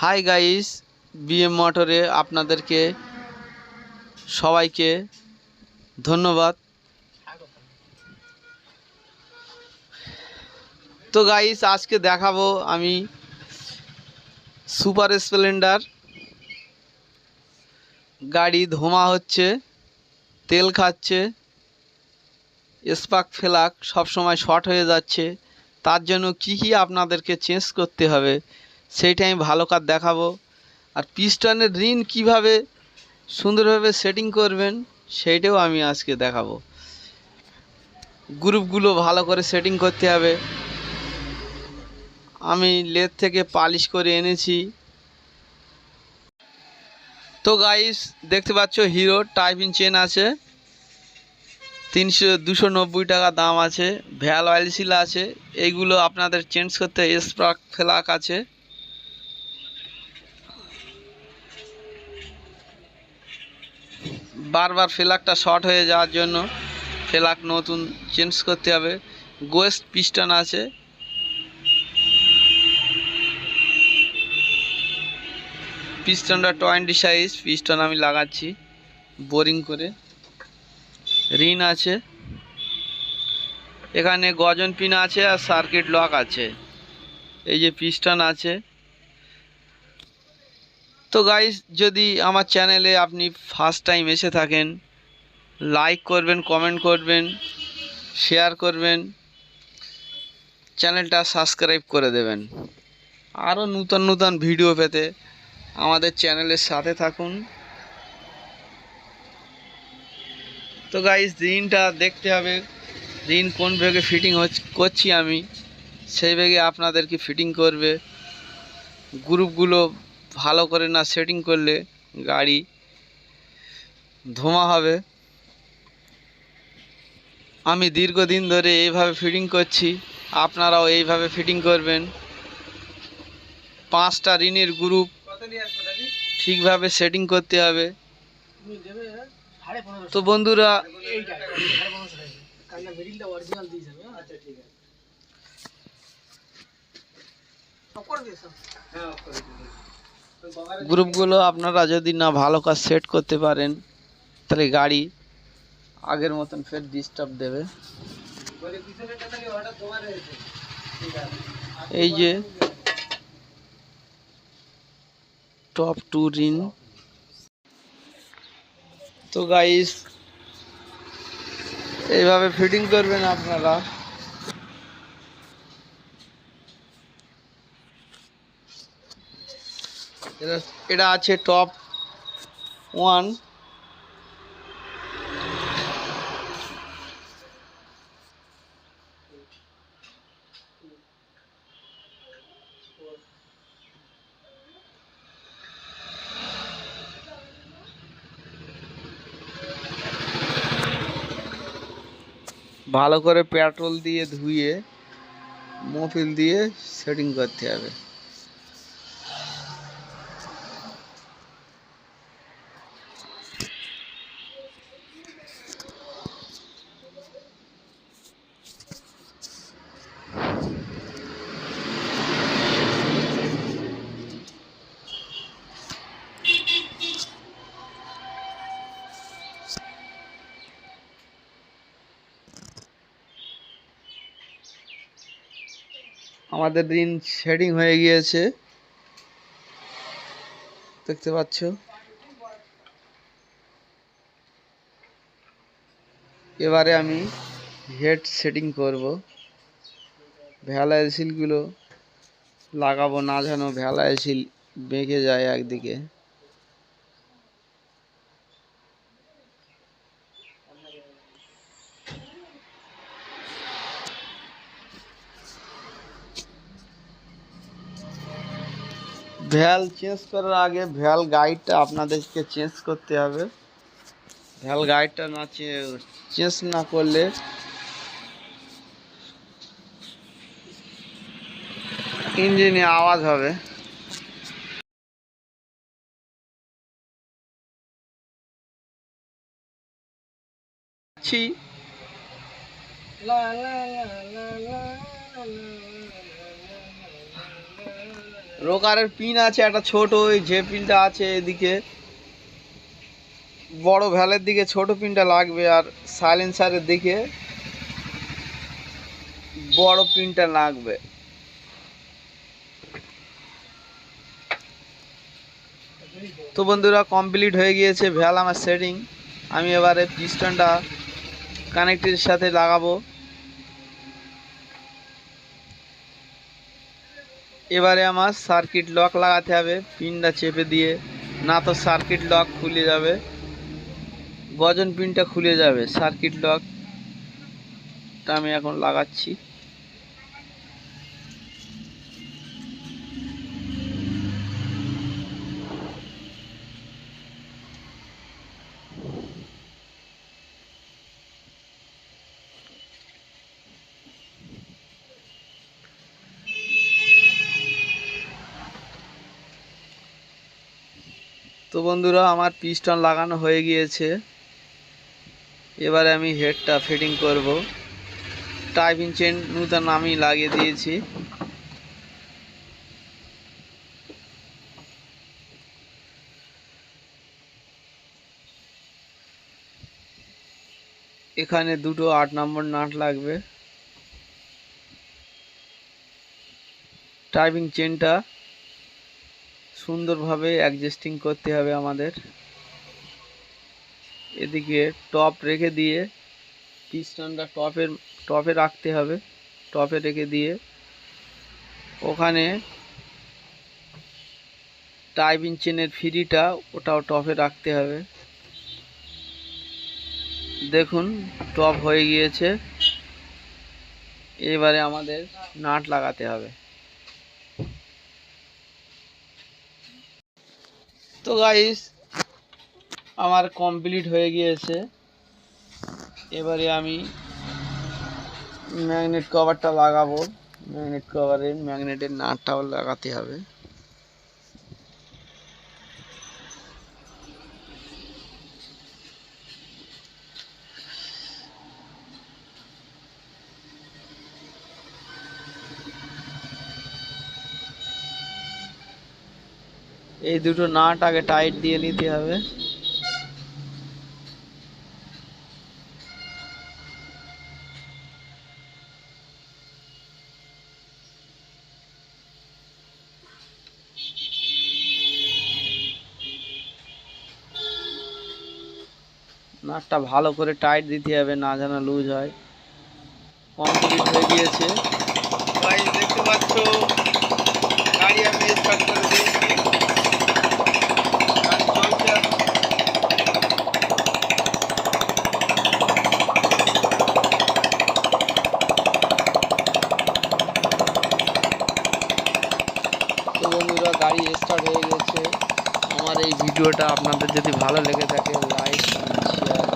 Hi guys, BM মোটরে আপনাদেরকে সবাইকে ধন্যবাদ। তো গাইস, আজকে দেখাবো আমি সুপার স্প্লেন্ডার গাড়ি ধোঁয়া হচ্ছে, তেল খাচ্ছে, স্পার্ক ফ্লাগ সবসময় শর্ট হয়ে যাচ্ছে। তার জন্য কি আপনাদেরকে চেঞ্জ করতে হবে সেইটা আমি ভালো কাজ দেখাবো। আর পিস্টনের রিন কিভাবে সুন্দরভাবে সেটিং করবেন সেইটাও আমি আজকে দেখাবো। গ্রুপগুলো ভালো করে সেটিং করতে হবে। আমি লেদ থেকে পালিশ করে এনেছি। তো গাইস, দেখতে পাচ্ছ হিরো টাইপিং চেন আছে, 290 টাকা দাম আছে। ভ্যাল অয়েল সিল আছে, এইগুলো আপনাদের চেঞ্জ করতে। স্পার্ক ফ্লাগ আছে, বারবার ফ্লাগটা শর্ট হয়ে যাওয়ার জন্য ফ্লাগ নতুন চেঞ্জ করতে হবে। গোয়েস্ট পিস্টন আছে, পিস্টনটা 20 সাইজ পিস্টন আমি লাগাচ্ছি বোরিং করে। রিন আছে, এখানে গজন পিন আছে আর সার্কিট লক আছে। এই যে পিস্টন আছে। তো গাইস, যদি আমার চ্যানেলে আপনি ফার্স্ট টাইম এসে থাকেন, লাইক করবেন, কমেন্ট করবেন, শেয়ার করবেন, চ্যানেলটা সাবস্ক্রাইব করে দেবেন। আরও নূতন নূতন ভিডিও পেতে আমাদের চ্যানেলের সাথে থাকুন। তো গাইস, রিনটা দেখতে হবে, রিন কোন ব্যাগে ফিটিং করছি আমি, সেই ব্যাগে আপনাদেরকে ফিটিং করবে। গ্রুপগুলো ভালো করে না সেটিং করলে গাড়ি ধোঁয়া হবে। আমি দীর্ঘদিন ধরে এইভাবে ফিটিং করছি, আপনারাও এইভাবে ফিটিং করবেন। 5টা রিনের গ্রুপ ঠিকভাবে সেটিং করতে হবে। তো বন্ধুরা, গ্রুপগুলো আপনারা যদি না ভালো কাজ সেট করতে পারেন তাহলে গাড়ি আগের মতন ফের ডিস্টার্ব দেবে। এই যে টপ 2 রিন। তো গাইস, এইভাবে ফিটিং করবেন আপনারা। এটা আছে টপ 1। ভালো করে পেট্রোল দিয়ে ধুয়ে মোবিল দিয়ে সেটিং করতে হবে। আমাদের রিন শেডিং হয়ে গিয়েছে, দেখতে পাচ্ছ। এবারে আমি হেড সেটিং করব। ভ্যাল সিলগুলো লাগাবো, না যেন ভ্যাল সিল বেঁকে যায় একদিকে। ভ্যাল চেঞ্জ করার আগে ভ্যাল গাইডটা আপনাদেরকে চেঞ্জ করতে হবে। ভ্যাল গাইডটা না চেঞ্জ না করলে ইঞ্জিনে আওয়াজ হবে। রোকারের পিন আছে একটা ছোট, ওই যে পিনটা আছে এদিকে বড় ভ্যালের দিকে ছোট পিনটা লাগবে, আর সাইলেন্সারের দিকে বড় পিনটা লাগবে। তো বন্ধুরা কমপ্লিট হয়ে গিয়েছে ভ্যাল আমার সেটিং। আমি এবারে পিস্টনটা কানেক্টের সাথে লাগাবো। এবারে আমার সার্কিট লক লাগাতে হবে পিনটা চেপে দিয়ে, না তো সার্কিট লক খুলে যাবে, গজন পিনটা খুলে যাবে। সার্কিট লকটা আমি এখন লাগাচ্ছি। তো বন্ধুরা আমার পিস্টন লাগানো হয়ে গিয়েছে। এবারে আমি হেডটা ফিটিং করব। টাইপিং চেন নতুন আমি লাগিয়ে দিয়েছি। এখানে দুটো 8 নম্বর নাট লাগবে। টাইপিং চেনটা সুন্দরভাবে অ্যাডজাস্টিং করতে হবে আমাদের। এদিকে টপ রেখে দিয়ে পিস্টনটা টপে রাখতে হবে। টপে রেখে দিয়ে ওখানে টাইপিং চেনের ফ্রিটা ওটাও টপে রাখতে হবে। দেখুন টপ হয়ে গিয়েছে। এবারে আমাদের নাট লাগাতে হবে। তো গাইস আমার কমপ্লিট হয়ে গিয়েছে। এবারে আমি ম্যাগনেট কভারটা লাগাবো। ম্যাগনেট কভারে ম্যাগনেটের নাটটাও লাগাতে হবে। এই দুটো নাট আগে টাইট দিয়ে নিতে হবে। নাটটা ভালো করে টাইট দিতে হবে, না যেন লুজ হয়। কমপ্লিট হয়ে গিয়েছে। গাইস দেখতে পাচ্ছ গাড়ি আমি স্টার্ট করে দিয়েছি। গাড়ি চলছে এখন। তো বন্ধুরা গাড়ি স্টার্ট হয়ে গেছে। আমার এই ভিডিওটা আপনাদের যদি ভালো লেগে থাকে লাইক শেয়ার